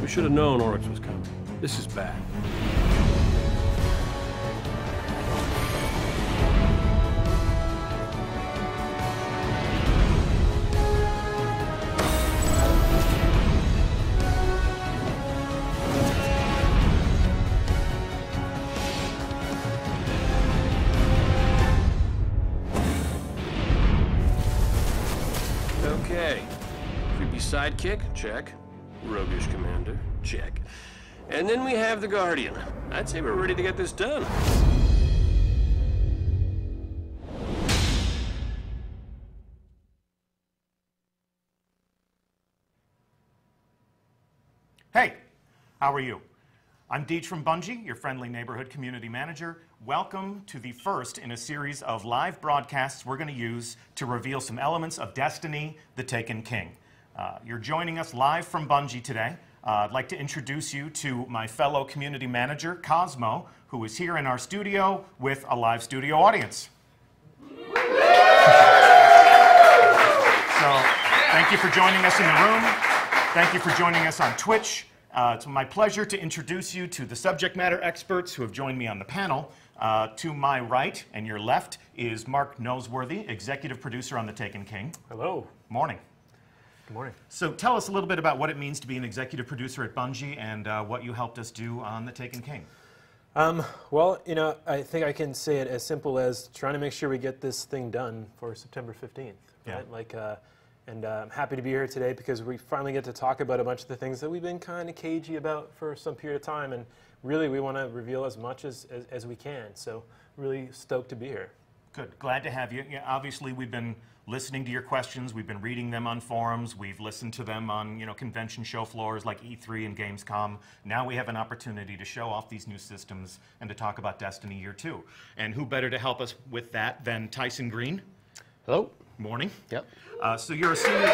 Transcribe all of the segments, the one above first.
We should have known Oryx was coming. This is bad. Okay. Creepy sidekick, check. Roguish commander, check. And then we have the Guardian. I'd say we're ready to get this done. Hey, how are you? I'm Deej from Bungie, your friendly neighborhood community manager. Welcome to the first in a series of live broadcasts we're going to use to reveal some elements of Destiny: The Taken King. You're joining us live from Bungie today. I'd like to introduce you to my fellow community manager, Cosmo, who is here in our studio with a live studio audience. So, thank you for joining us in the room. Thank you for joining us on Twitch. It's my pleasure to introduce you to the subject matter experts who have joined me on the panel. To my right and your left is Mark Noseworthy, executive producer on The Taken King. Hello. Morning. Good morning. So tell us a little bit about what it means to be an executive producer at Bungie and what you helped us do on The Taken King. Well, you know, I think I can say it as simple as trying to make sure we get this thing done for September 15th. Right? Yeah. And I'm happy to be here today because we finally get to talk about a bunch of the things that we've been kind of cagey about for some period of time, and really we want to reveal as much as we can. So really stoked to be here. Good. Glad to have you. Yeah, obviously, we've been listening to your questions. We've been reading them on forums. We've listened to them on, convention show floors like E3 and Gamescom. Now we have an opportunity to show off these new systems and to talk about Destiny Year 2. And who better to help us with that than Tyson Green? Hello. Morning. Yep. So you're a senior.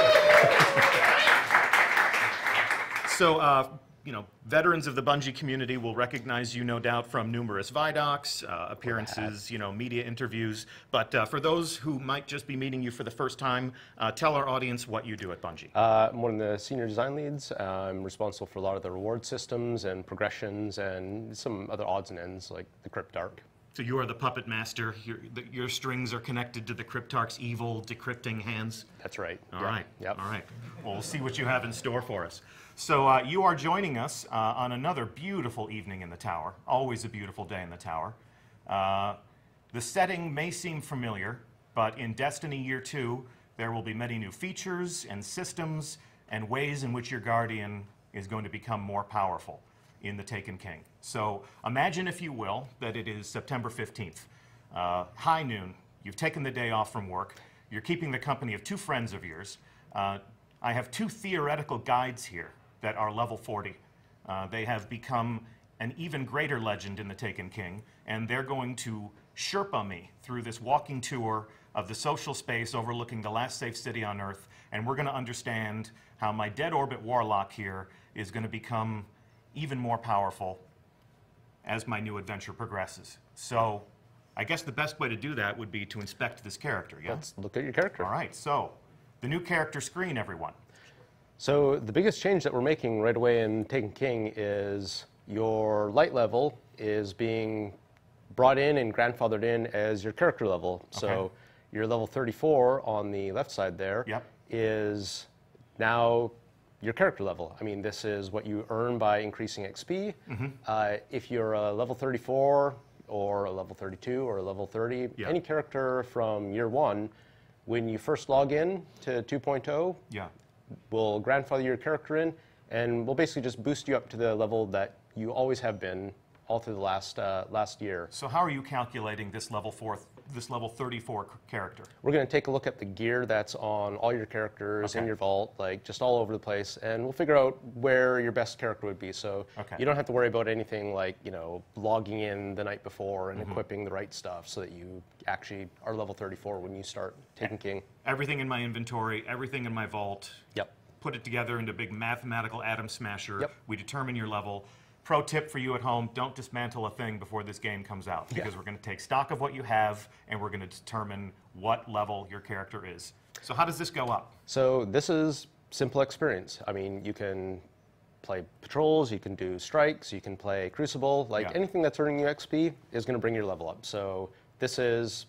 Veterans of the Bungie community will recognize you, no doubt, from numerous Vidocs, appearances, media interviews. But for those who might just be meeting you for the first time, tell our audience what you do at Bungie. I'm one of the senior design leads. I'm responsible for a lot of the reward systems and progressions and some other odds and ends like the Cryptarch. So you are the puppet master. Your strings are connected to the Cryptarch's evil decrypting hands. That's right. All right. Yep. All right. Well, we'll see what you have in store for us. So you are joining us on another beautiful evening in the Tower. Always a beautiful day in the Tower. The setting may seem familiar, but in Destiny Year 2, there will be many new features and systems and ways in which your Guardian is going to become more powerful in The Taken King. So imagine, if you will, that it is September 15th. High noon, you've taken the day off from work, you're keeping the company of two friends of yours. I have two theoretical guides here that are level 40. They have become an even greater legend in The Taken King, and they're going to Sherpa me through this walking tour of the social space overlooking the last safe city on Earth, and we're going to understand how my dead orbit warlock here is going to become even more powerful as my new adventure progresses. So I guess the best way to do that would be to inspect this character, yeah? Let's look at your character. All right, so the new character screen, everyone. So the biggest change that we're making right away in Taken King is your light level is being brought in and grandfathered in as your character level. Okay. So your level 34 on the left side there is now your character level. I mean, this is what you earn by increasing XP. If you're a level 34 or a level 32 or a level 30, any character from year 1, when you first log in to 2.0, we'll grandfather your character in, and we'll basically just boost you up to the level that you always have been all through the last year. So how are you calculating this level 34 character? We're going to take a look at the gear that's on all your characters in your vault, like just all over the place, and we'll figure out where your best character would be. So you don't have to worry about anything like, logging in the night before and equipping the right stuff so that you actually are level 34 when you start Taken King. Everything in my inventory, everything in my vault. Put it together into a big mathematical atom smasher. We determine your level. Pro tip for you at home, don't dismantle a thing before this game comes out, because we're going to take stock of what you have and we're going to determine what level your character is. So how does this go up? So this is simple experience. I mean, you can play patrols, you can do strikes, you can play crucible. Like anything that's earning you XP is going to bring your level up. So this is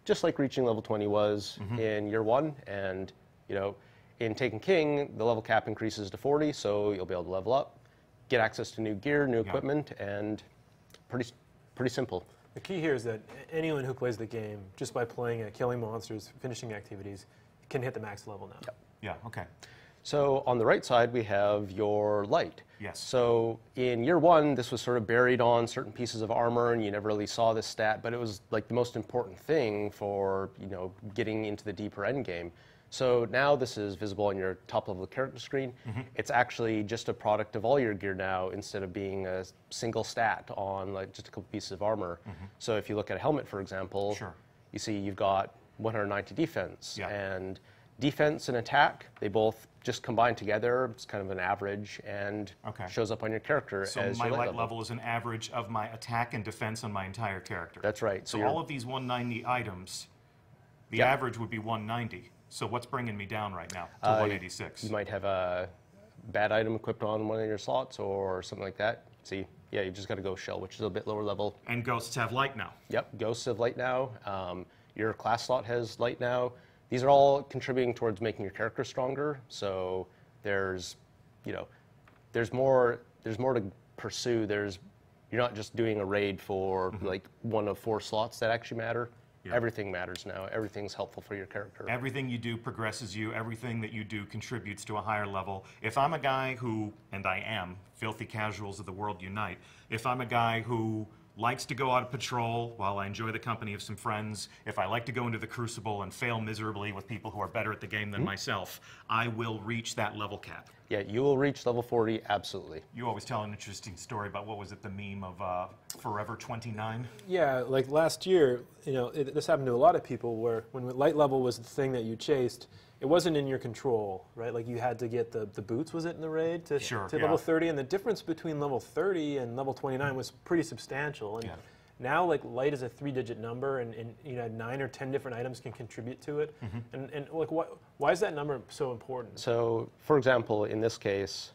just like reaching level 20 was in year 1, and you know, in Taken King, the level cap increases to 40, so you'll be able to level up, get access to new gear, new equipment, and pretty simple. The key here is that anyone who plays the game, just by playing it, killing monsters, finishing activities, can hit the max level now. Yep. Yeah, okay. So on the right side, we have your light. Yes. So in year 1, this was sort of buried on certain pieces of armor, and you never really saw this stat, but it was like the most important thing for, you know, getting into the deeper end game. So now this is visible on your top level character screen. It's actually just a product of all your gear now, instead of being a single stat on like just a couple pieces of armor. So if you look at a helmet, for example, you see you've got 190 defense, and defense and attack, they both just combine together. It's kind of an average, and shows up on your character so as my your light level is an average of my attack and defense on my entire character. That's right. So all of these 190 items, the average would be 190. So what's bringing me down right now to 186? You might have a bad item equipped on one of your slots or something like that. See, yeah, you just got to go shell, which is a bit lower level. And ghosts have light now. Yep, ghosts have light now. Your class slot has light now. These are all contributing towards making your character stronger. So there's, you know, there's more to pursue. You're not just doing a raid for like one of 4 slots that actually matter. Everything matters now. Everything's helpful for your character. Everything you do progresses you. Everything that you do contributes to a higher level. If I'm a guy who, and I am, filthy casuals of the world unite, if I'm a guy who likes to go out of patrol while I enjoy the company of some friends, if I like to go into the Crucible and fail miserably with people who are better at the game than myself, I will reach that level cap. Yeah, you will reach level 40, absolutely. You always tell an interesting story about, what was it, the meme of Forever 29? Yeah, like last year, you know, this happened to a lot of people where when light level was the thing that you chased, it wasn't in your control, right? Like you had to get the boots, was it, in the raid to level 30? And the difference between level 30 and level 29 was pretty substantial. And now, like, light is a 3-digit number, and you know, 9 or 10 different items can contribute to it. And like, why is that number so important? So, for example, in this case,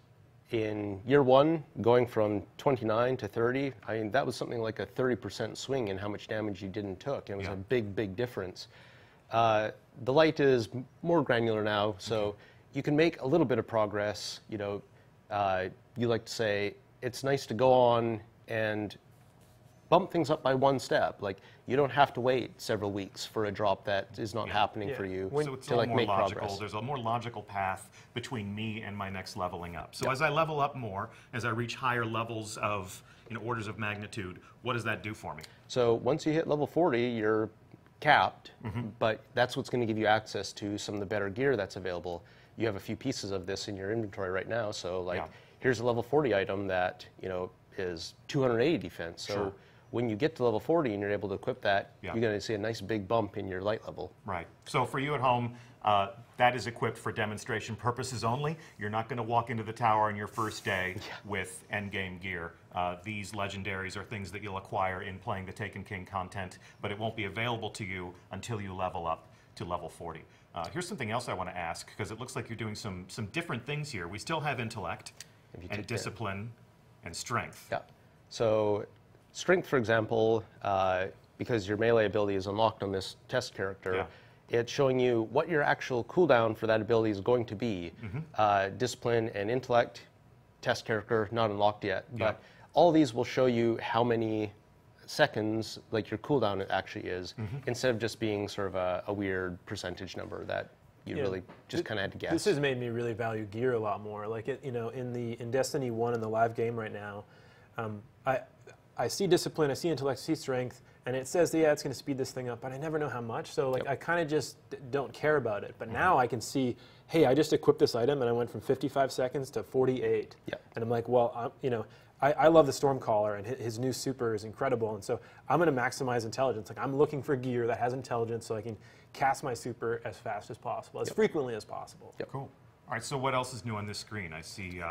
in year 1, going from 29 to 30, I mean, that was something like a 30% swing in how much damage you did and took. It was a big, big difference. The light is more granular now, so you can make a little bit of progress. You know, you like to say it's nice to go on and bump things up by 1 step. Like, you don't have to wait several weeks for a drop that is not happening for you so it's to like more make logical. progress. There's a more logical path between me and my next leveling up. So as I level up more, as I reach higher levels of, you know, orders of magnitude, what does that do for me? So once you hit level 40, you're capped, but that's what's going to give you access to some of the better gear that's available. You have a few pieces of this in your inventory right now, so like here's a level 40 item that, you know, is 280 defense. So when you get to level 40 and you're able to equip that, you're going to see a nice big bump in your light level. Right. So for you at home, that is equipped for demonstration purposes only. You're not going to walk into the tower on your first day with endgame gear. These legendaries are things that you'll acquire in playing the Taken King content, but it won't be available to you until you level up to level 40. Here's something else I want to ask, because it looks like you're doing some different things here. We still have intellect and discipline and strength. Yeah. So strength, for example, because your melee ability is unlocked on this test character, it's showing you what your actual cooldown for that ability is going to be. Discipline and intellect, test character, not unlocked yet. But all these will show you how many seconds like your cooldown actually is, instead of just being sort of a weird percentage number that you really just kind of had to guess. This has made me really value gear a lot more. Like, you know, in Destiny 1 in the live game right now, I see discipline, I see intellect, I see strength, and it says, yeah, it's going to speed this thing up, but I never know how much, so like I kind of just don't care about it. But now I can see, hey, I just equipped this item, and I went from 55 seconds to 48. And I'm like, well, you know, I love the Stormcaller, and his new super is incredible, and so I'm going to maximize intelligence. Like, I'm looking for gear that has intelligence so I can cast my super as fast as possible, as frequently as possible. Cool. All right, so what else is new on this screen? I see...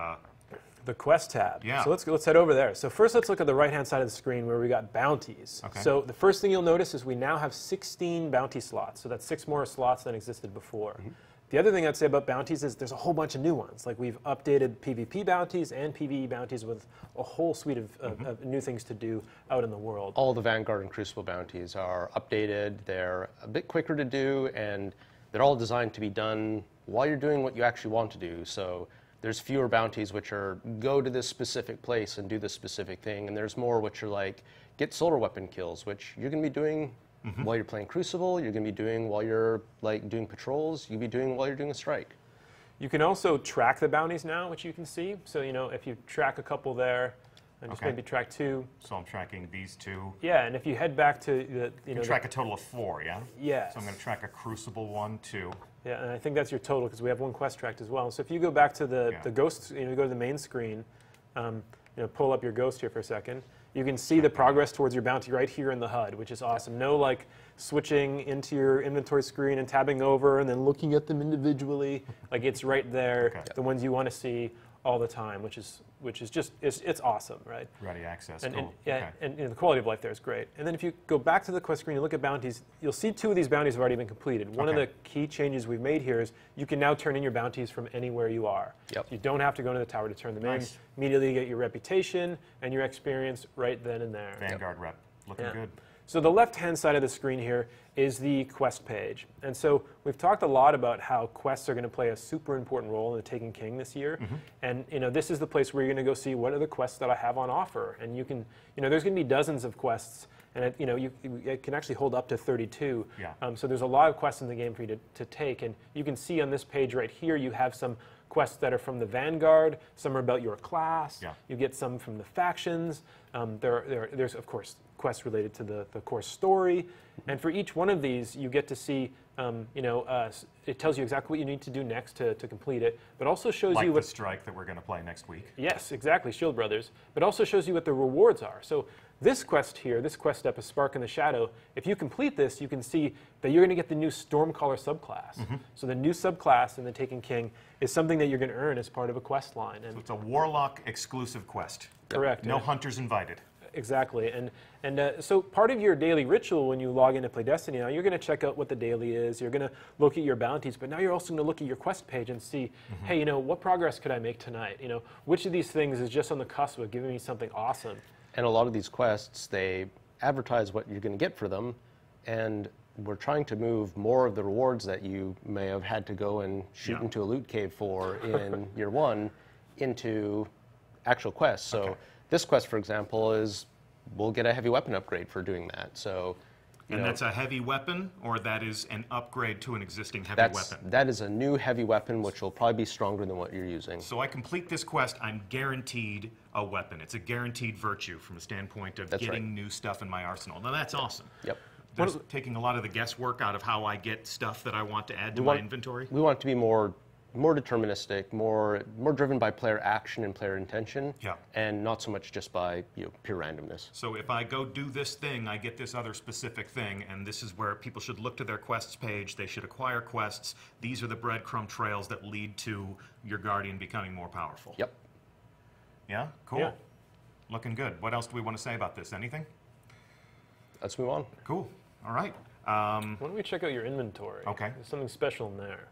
the quest tab. So let's head over there. So first let's look at the right-hand side of the screen where we got bounties. So the first thing you'll notice is we now have 16 bounty slots. So that's 6 more slots than existed before. The other thing I'd say about bounties is there's a whole bunch of new ones. Like we've updated PvP bounties and PvE bounties with a whole suite of new things to do out in the world. All the Vanguard and Crucible bounties are updated. They're a bit quicker to do, and they're all designed to be done while you're doing what you actually want to do. So there's fewer bounties which are go to this specific place and do this specific thing, and there's more which are like get solar weapon kills, which you're going to be doing while you're playing Crucible, you're going to be doing while you're like doing patrols, you'll be doing while you're doing a strike. You can also track the bounties now, which you can see. So, you know, if you track a couple there, and just maybe track 2. So I'm tracking these 2. Yeah, and if you head back to the, you know, track a total of 4, yeah? Yeah. So I'm going to track a Crucible 1, 2. Yeah, and I think that's your total because we have 1 quest tracked as well. So if you go back to the ghost, you know, you go to the main screen, you know, pull up your ghost here for a second. You can see the progress towards your bounty right here in the HUD, which is awesome. No like switching into your inventory screen and tabbing over and then looking at them individually. Like it's right there, the ones you want to see all the time, which is just it's awesome, right? Ready access. And, cool. and you know, the quality of life there is great. And then if you go back to the quest screen and look at bounties, you'll see 2 of these bounties have already been completed. One of the key changes we've made here is you can now turn in your bounties from anywhere you are. Yep. So you don't have to go to the tower to turn them in. Immediately you get your reputation and your experience right then and there. Vanguard rep. Looking good. So the left-hand side of the screen here is the quest page. And so we've talked a lot about how quests are going to play a super important role in the Taken King this year. And you know, this is the place where you're going to go see what are the quests that I have on offer. And you can, you know, there's going to be dozens of quests, and it, you know, it can actually hold up to 32. So there's a lot of quests in the game for you to take. And you can see on this page right here, you have some quests that are from the Vanguard, some are about your class, you get some from the factions, there's of course quests related to the core story, and for each one of these you get to see, you know, it tells you exactly what you need to do next to complete it, but also shows you what the strike that we're going to play next week. Yes, exactly, Shield Brothers, but also shows you what the rewards are. So this quest here, this quest step, A Spark in the Shadow, if you complete this, you can see that you're going to get the new Stormcaller subclass. So the new subclass in the Taken King is something that you're going to earn as part of a quest line. And so it's a Warlock exclusive quest. Correct. No hunters invited. Exactly, and so part of your daily ritual when you log in to play Destiny now, you're going to check out what the daily is, you're going to look at your bounties, but now you're also going to look at your quest page and see, hey, you know, what progress could I make tonight? You know, which of these things is just on the cusp of giving me something awesome? And a lot of these quests, they advertise what you're going to get for them, and we're trying to move more of the rewards that you may have had to go and shoot into a loot cave for in year 1 into actual quests. So this quest, for example, is we'll get a heavy weapon upgrade for doing that. So, and that's a heavy weapon, or that is an upgrade to an existing heavy weapon? That is a new heavy weapon, which will probably be stronger than what you're using. So I complete this quest, I'm guaranteed a weapon. It's a guaranteed virtue from a standpoint of getting new stuff in my arsenal. Now that's awesome. Yep. There's taking a lot of the guesswork out of how I get stuff that I want to add to my inventory. We want it to be more deterministic, more driven by player action and player intention, and not so much just by pure randomness. So if I go do this thing, I get this other specific thing, and this is where people should look to their quests page. They should acquire quests. These are the breadcrumb trails that lead to your Guardian becoming more powerful. Yep. Yeah? Cool. Yeah. Looking good. What else do we want to say about this? Anything? Let's move on. Cool. All right. Why don't we check out your inventory? Okay. There's something special in there.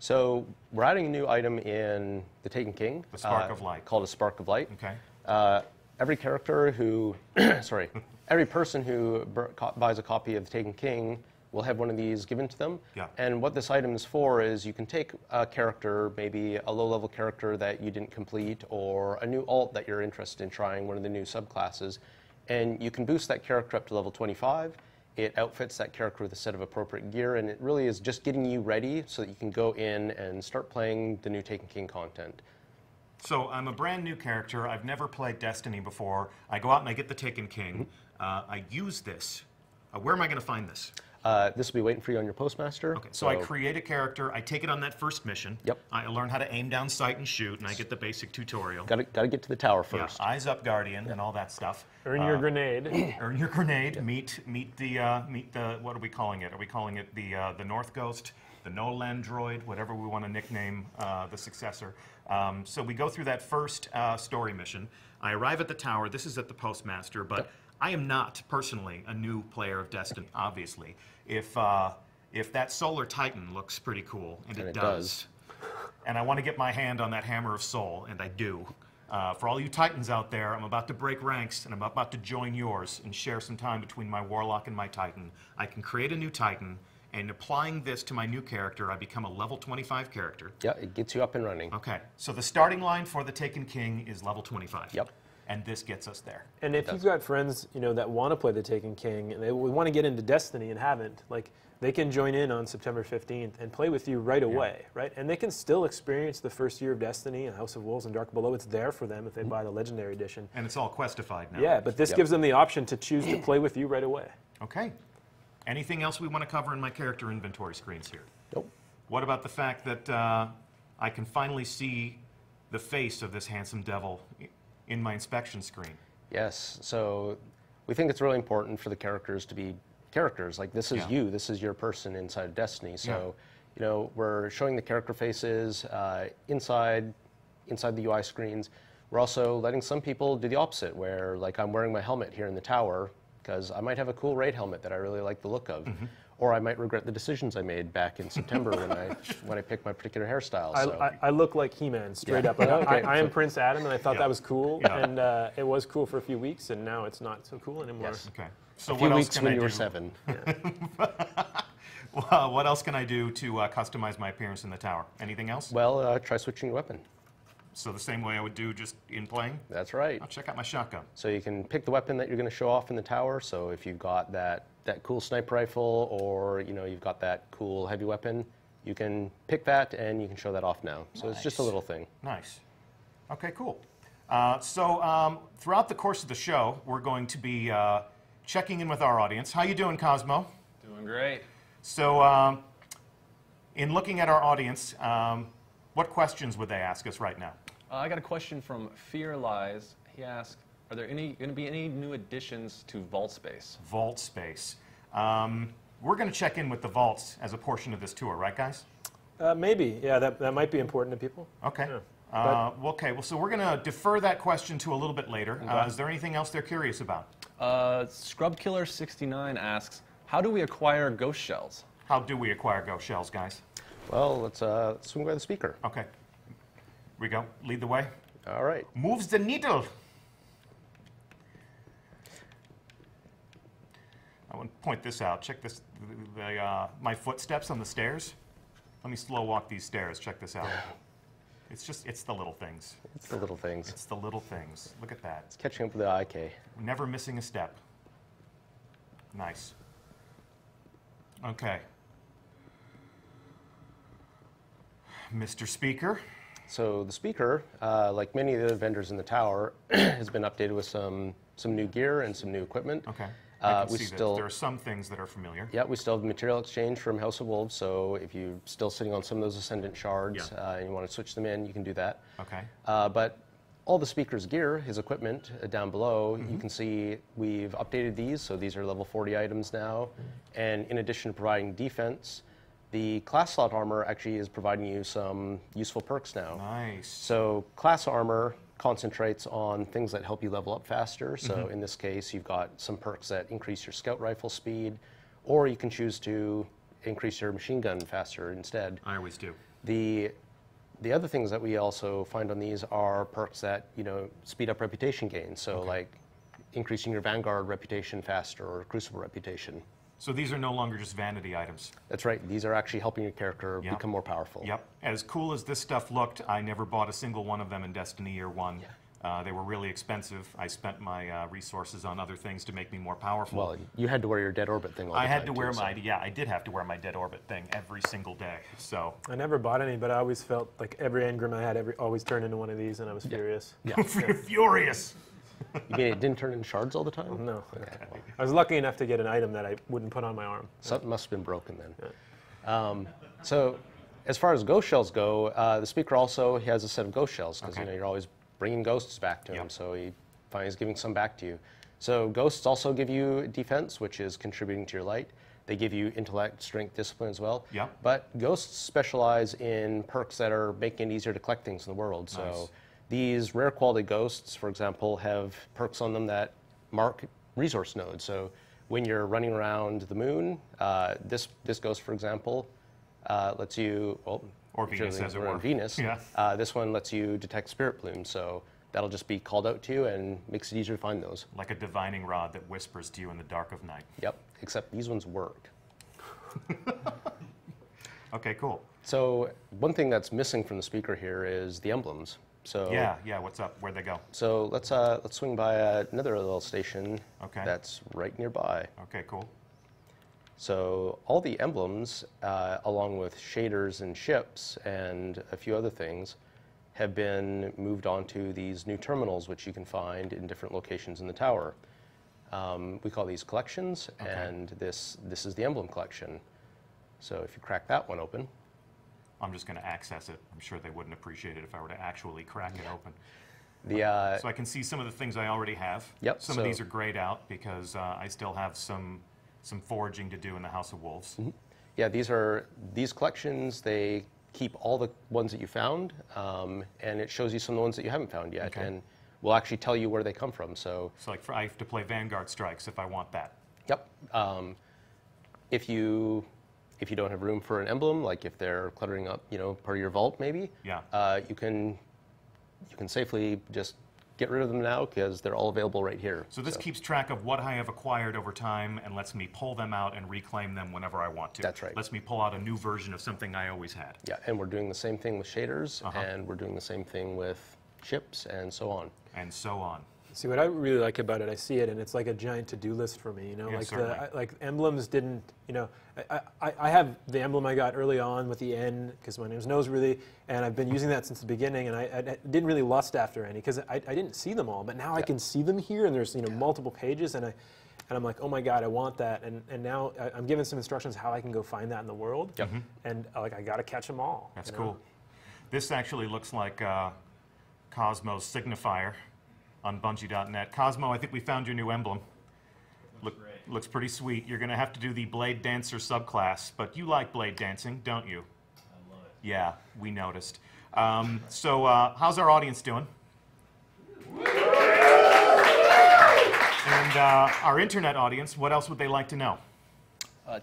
So we're adding a new item in the Taken King. The Spark of Light. Called a Spark of Light. Okay. Every character who, every person who buys a copy of the Taken King will have one of these given to them. Yeah. And what this item is for is you can take a character, maybe a low-level character that you didn't complete, or a new alt that you're interested in trying, one of the new subclasses, and you can boost that character up to level 25. It outfits that character with a set of appropriate gear, and it really is just getting you ready so that you can go in and start playing the new Taken King content. So I'm a brand new character. I've never played Destiny before. I go out and I get the Taken King. I use this. Where am I going to find this? This will be waiting for you on your postmaster. Okay, so I create a character. I take it on that first mission. Yep. I learn how to aim down sight and shoot, and I get the basic tutorial. Got to get to the tower first. Yeah, eyes up, Guardian, and all that stuff. Earn your grenade. Earn your grenade. Meet the what are we calling it? Are we calling it the North Ghost, the Noland droid, whatever we want to nickname the successor? So we go through that first story mission. I arrive at the tower. This is at the postmaster, but I am not personally a new player of Destiny. Obviously, if if that Solar Titan looks pretty cool, and it does. And I want to get my hand on that Hammer of Soul, and I do. For all you Titans out there, I'm about to break ranks, and I'm about to join yours and share some time between my Warlock and my Titan. I can create a new Titan, and applying this to my new character, I become a level 25 character. Yeah, it gets you up and running. Okay, so the starting line for the Taken King is level 25. Yep. And this gets us there. And if you've got friends, that want to play the Taken King and they want to get into Destiny and haven't, like, they can join in on September 15th and play with you right away, right? And they can still experience the first year of Destiny and House of Wolves and Dark Below. It's there for them if they buy the Legendary Edition. And it's all questified now. Yeah, but this gives them the option to choose to play with you right away. Okay. Anything else we want to cover in my character inventory screens here? Nope. What about the fact that I can finally see the face of this handsome devil in my inspection screen? Yes, so we think it's really important for the characters to be characters. Like, this is you, this is your person inside of Destiny. So, we're showing the character faces inside the UI screens. We're also letting some people do the opposite, where, like, I'm wearing my helmet here in the tower because I might have a cool raid helmet that I really like the look of. Or I might regret the decisions I made back in September when I picked my particular hairstyle. I look like He-Man, straight up. I am Prince Adam, and I thought that was cool. And it was cool for a few weeks, and now it's not so cool anymore. Yes. Okay. So a few weeks when you were 7. Well, what else can I do to customize my appearance in the tower? Anything else? Well, try switching your weapon. So the same way I would do just in playing? That's right. I'll check out my shotgun. So you can pick the weapon that you're going to show off in the tower. So if you've got that cool sniper rifle, or you've got that cool heavy weapon, you can pick that and you can show that off now. So it's just a little thing. Nice. Okay, cool. So throughout the course of the show, we're going to be checking in with our audience. How you doing, Cosmo? Doing great. So in looking at our audience, what questions would they ask us right now? I got a question from Fear Lies. He asked, are there going to be any new additions to Vault Space? Vault Space. We're going to check in with the vaults as a portion of this tour, right, guys? Maybe. Yeah, that might be important to people. Okay. Yeah. Okay, well, so we're going to defer that question to a little bit later. Is there anything else they're curious about? Scrubkiller69 asks, how do we acquire ghost shells? How do we acquire ghost shells, guys? Well, let's swing by the speaker. Okay. Here we go. Lead the way. All right. Moves the needle. I want to point this out. Check this. My footsteps on the stairs. Let me slow walk these stairs. Check this out. It's the little things. It's the little things. It's the little things. Look at that. It's catching up with the IK. Never missing a step. Nice. Okay. Mr. Speaker. So the speaker, like many of the vendors in the tower, has been updated with some new gear and some new equipment. Okay. I can see that there are some things that are familiar. Yeah, we still have material exchange from House of Wolves, so if you're still sitting on some of those Ascendant shards and you want to switch them in, you can do that. Okay. But all the speaker's gear, his equipment, down below, you can see we've updated these, so these are level 40 items now. And in addition to providing defense, the class slot armor actually is providing you some useful perks now. Nice. So class armor concentrates on things that help you level up faster. So in this case, you've got some perks that increase your scout rifle speed, or you can choose to increase your machine gun faster instead. I always do. The other things that we also find on these are perks that speed up reputation gains. So like increasing your Vanguard reputation faster or Crucible reputation. So these are no longer just vanity items. That's right. These are actually helping your character become more powerful. Yep. As cool as this stuff looked, I never bought a single one of them in Destiny Year 1. They were really expensive. I spent my resources on other things to make me more powerful. Well, you had to wear your Dead Orbit thing all the time. I had to wear I did have to wear my Dead Orbit thing every single day. So I never bought any, but I always felt like every engram I had always turned into one of these, and I was furious. Yeah. Furious. You mean it didn't turn into shards all the time? No. Okay. I was lucky enough to get an item that I wouldn't put on my arm. Something must have been broken then. So as far as ghost shells go, the speaker also has a set of ghost shells because you're always bringing ghosts back to him, so he finally is giving some back to you. So ghosts also give you defense, which is contributing to your light. They give you intellect, strength, discipline as well. Yeah. But ghosts specialize in perks that are making it easier to collect things in the world. Nice. So these rare quality ghosts, for example, have perks on them that mark resource nodes. So when you're running around the moon, this goes, for example, lets you, well, or Venus, as it were. Venus. Yeah. This one lets you detect spirit plumes, so that'll just be called out to you and makes it easier to find those. Like a divining rod that whispers to you in the dark of night. Yep, except these ones work. Okay, cool. So one thing that's missing from the speaker here is the emblems. So yeah, what's up? Where'd they go? So let's swing by another little station that's right nearby. Okay, cool. So all the emblems, along with shaders and ships and a few other things, have been moved onto these new terminals, which you can find in different locations in the tower. We call these collections, and this is the emblem collection. So if you crack that one open. I'm just going to access it. I'm sure they wouldn't appreciate it if I were to actually crack it open. So I can see some of the things I already have. Yep. Some of these are grayed out because I still have some foraging to do in the House of Wolves. Mm-hmm. Yeah, these collections, they keep all the ones that you found, and it shows you some of the ones that you haven't found yet, and will actually tell you where they come from. So like I have to play Vanguard Strikes if I want that. Yep. If you don't have room for an emblem, like if they're cluttering up, part of your vault, maybe. Yeah. You can safely just get rid of them now because they're all available right here. So this keeps track of what I have acquired over time and lets me pull them out and reclaim them whenever I want to. That's right. Lets me pull out a new version of something I always had. Yeah, and we're doing the same thing with shaders, and we're doing the same thing with ships, and so on. And so on. See, what I really like about it, I see it, and it's like a giant to-do list for me. Yeah, like emblems didn't. I have the emblem I got early on with the N because my name's Noseworthy, and I've been using that since the beginning. And I didn't really lust after any because I didn't see them all, but now I can see them here, and there's multiple pages, and I'm like, oh my God, I want that, and now I'm given some instructions how I can go find that in the world. Yep. And like I got to catch them all. That's cool. This actually looks like Cosmo's signifier on Bungie.net. Cosmo, I think we found your new emblem. Looks pretty sweet. You're going to have to do the Blade Dancer subclass, but you like blade dancing, don't you? I love it. Yeah, we noticed. So how's our audience doing? And our internet audience, what else would they like to know?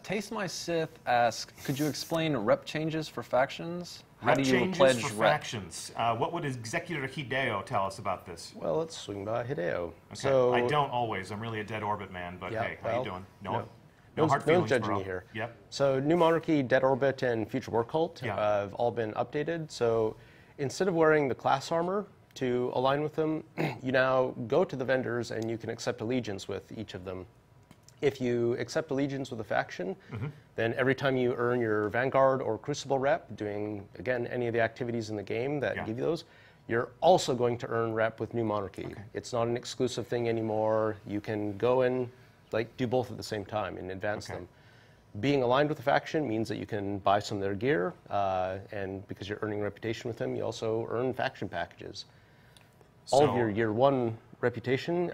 Taste My Sith asks, could you explain rep changes for factions? How Rep do you changes pledge for rep? factions. What would Executor Hideo tell us about this? Well, let's swing by Hideo. Okay. So I don't always. I'm really a dead orbit man, but hey, how you doing? No hard no feelings, judging bro. you here. Yep. So New Monarchy, Dead Orbit, and Future War Cult Yeah. have all been updated. So instead of wearing the class armor to align with them, you now go to the vendors and you can accept allegiance with each of them. If you accept allegiance with a faction, then every time you earn your Vanguard or Crucible rep, doing, again, any of the activities in the game that give you those, you're also going to earn rep with New Monarchy. Okay. It's not an exclusive thing anymore. You can go and do both at the same time and advance them. Being aligned with a faction means that you can buy some of their gear, and because you're earning reputation with them, you also earn faction packages. All of your year one reputation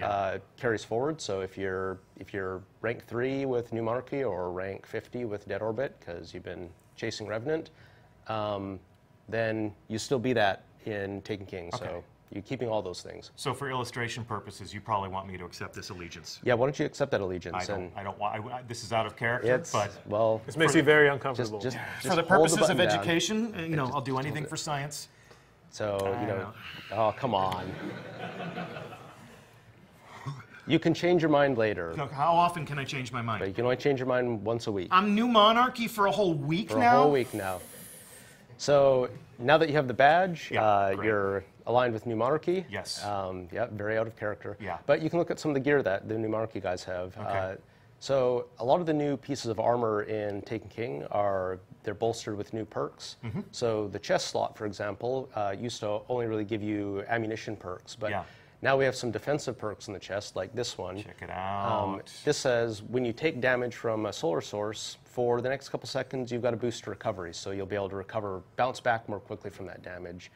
carries forward. So if you're rank 3 with New Monarchy or rank 50 with Dead Orbit because you've been chasing Revenant, then you still be that in Taken King. So you're keeping all those things. So for illustration purposes, you probably want me to accept this allegiance. Yeah, why don't you accept that allegiance? I don't want. This is out of character, but well, this makes you very uncomfortable. Just for the hold purposes of button down. education, I'll do anything for science. So oh come on. You can change your mind later. Look, how often can I change my mind? But you can only change your mind once a week. I'm New Monarchy for a whole week now? For a whole week now. So now that you have the badge, you're aligned with New Monarchy. Yes. Yeah, very out of character. Yeah. But you can look at some of the gear that the New Monarchy guys have. Okay. So a lot of the new pieces of armor in Taken King they're bolstered with new perks. So the chest slot, for example, used to only really give you ammunition perks, but now we have some defensive perks in the chest, like this one. Check it out. This says when you take damage from a solar source, for the next couple seconds, you've got a boost to recovery, so you'll be able to bounce back more quickly from that damage.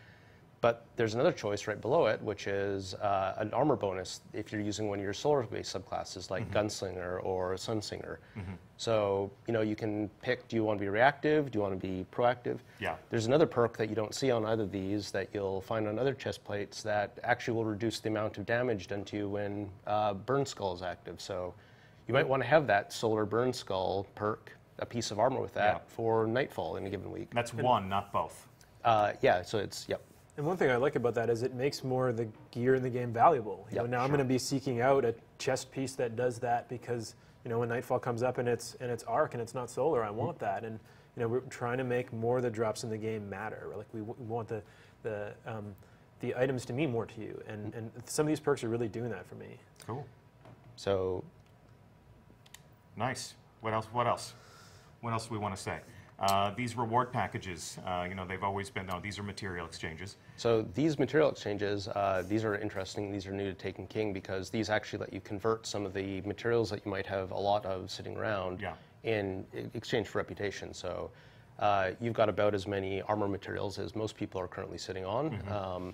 But there's another choice right below it, which is an armor bonus if you're using one of your solar-based subclasses, like Gunslinger or Sunsinger. So, you can pick, do you want to be reactive? Do you want to be proactive? Yeah. There's another perk that you don't see on either of these that you'll find on other chest plates that actually will reduce the amount of damage done to you when Burn Skull is active. So you might want to have that Solar Burn Skull perk, a piece of armor with that for Nightfall in a given week. That's one, not both. Yeah, so it's, yep. And one thing I like about that is it makes more of the gear in the game valuable. You know, now I'm going to be seeking out a chest piece that does that because, you know, when Nightfall comes up and it's arc and it's not solar, I want that. And, you know, we're trying to make more of the drops in the game matter. Like we want the items to mean more to you. And some of these perks are really doing that for me. Cool. So nice. What else? What else? What else do we want to say? These reward packages, you know, they've always been, no, these are material exchanges. So these material exchanges, these are interesting. These are new to Taken King because these actually let you convert some of the materials that you might have a lot of sitting around in exchange for reputation. So you've got about as many armor materials as most people are currently sitting on.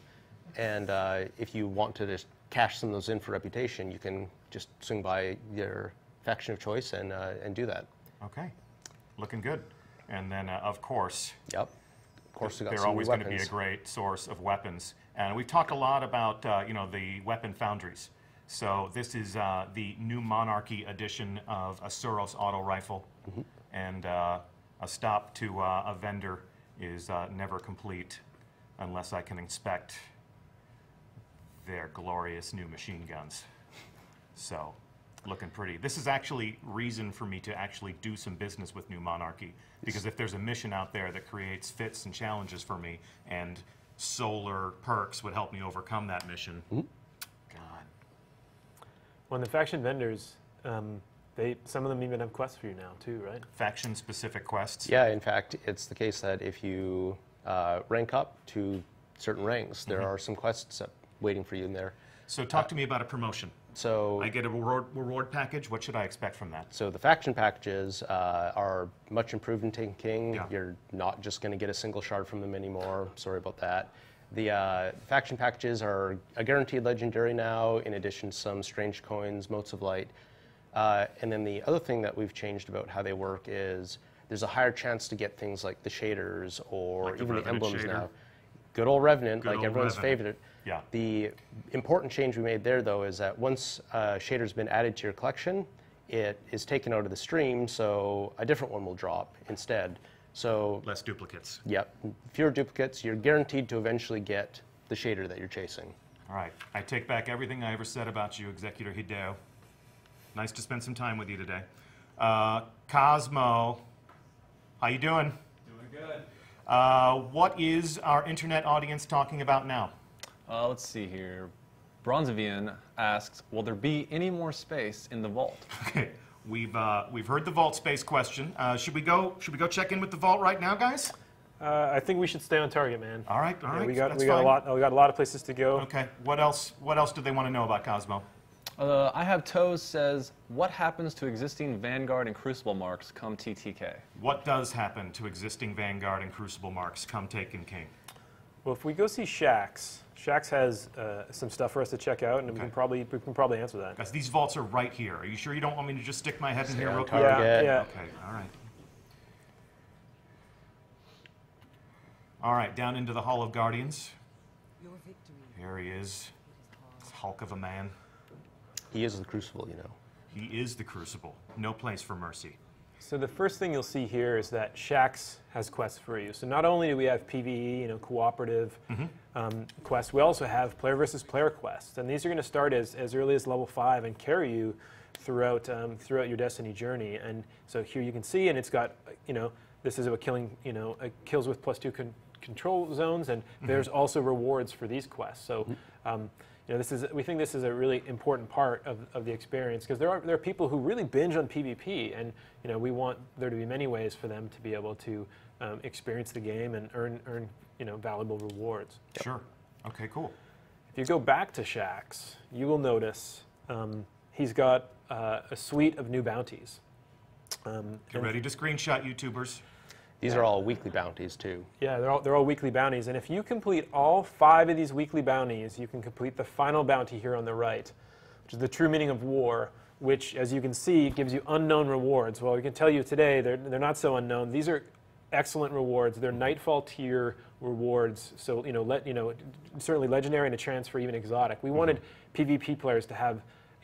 And if you want to just cash some of those in for reputation, you can just swing by your faction of choice and do that. Okay, looking good. And then, of course, of course, they're always going to be a great source of weapons. And we've talked a lot about, you know, the weapon foundries. So this is the new Monarchy edition of a Suros auto rifle. And a stop to a vendor is never complete unless I can inspect their glorious new machine guns. So, looking pretty. This is actually reason for me to actually do some business with New Monarchy, because if there's a mission out there that creates fits and challenges for me, and solar perks would help me overcome that mission, God. Well, the faction vendors, some of them even have quests for you now too, right? Faction-specific quests? Yeah, in fact, it's the case that if you rank up to certain ranks, there are some quests waiting for you in there. So talk to me about a promotion. So I get a reward package. What should I expect from that? So the faction packages are much improved in Taken King. Yeah. You're not just going to get a single shard from them anymore. Sorry about that. The faction packages are a guaranteed legendary now, in addition to some strange coins, motes of light. And then the other thing that we've changed about how they work is there's a higher chance to get things like the shaders or Like the even the Revenant emblems shader. now. Good old Revenant, Good like old everyone's Revenant. favorite. Yeah. The important change we made there, though, is that once shader's been added to your collection, it is taken out of the stream, so a different one will drop instead. So Less duplicates. yep, fewer duplicates. You're guaranteed to eventually get the shader that you're chasing. All right. I take back everything I ever said about you, Executor Hideo. Nice to spend some time with you today. Cosmo, how you doing? Doing good. What is our internet audience talking about now? Let's see here. Bronzevian asks, will there be any more space in the vault? Okay, we've heard the vault space question. Should we go check in with the vault right now, guys? I think we should stay on target, man. All right, Yeah, we that's got fine. a lot of places to go. Okay, what else do they want to know about Cosmo? I have Toes says, what happens to existing Vanguard and Crucible marks come TTK? What does happen to existing Vanguard and Crucible marks come Taken King? Well, if we go see Shax has some stuff for us to check out, and we can probably answer that. Guys, these vaults are right here. Are you sure you don't want me to just stick my head in here on real quick? target. Yeah. Okay, all right. All right, down into the Hall of Guardians. Here he is, this hulk of a man. He is the Crucible, you know. He is the Crucible. No place for mercy. So the first thing you'll see here is that Shax has quests for you. So not only do we have PvE, cooperative quests, we also have player versus player quests, and these are going to start as early as level 5 and carry you throughout your Destiny journey. And so here you can see, and it's got this is about killing kills with +2 control zones, and there's also rewards for these quests. So. We think this is a really important part of the experience, because there are people who really binge on PvP, and we want there to be many ways for them to be able to experience the game and earn valuable rewards. Sure. Okay, cool. If you go back to Shax, you will notice he's got a suite of new bounties. Get ready to screenshot, YouTubers. These are all weekly bounties, too. Yeah, they're all weekly bounties, and if you complete all 5 of these weekly bounties, you can complete the final bounty here on the right, which is the true meaning of war, which, as you can see, gives you unknown rewards. Well, we can tell you today they're not so unknown. These are excellent rewards. They're Nightfall tier rewards, so certainly legendary and a chance for even exotic. We wanted PvP players to have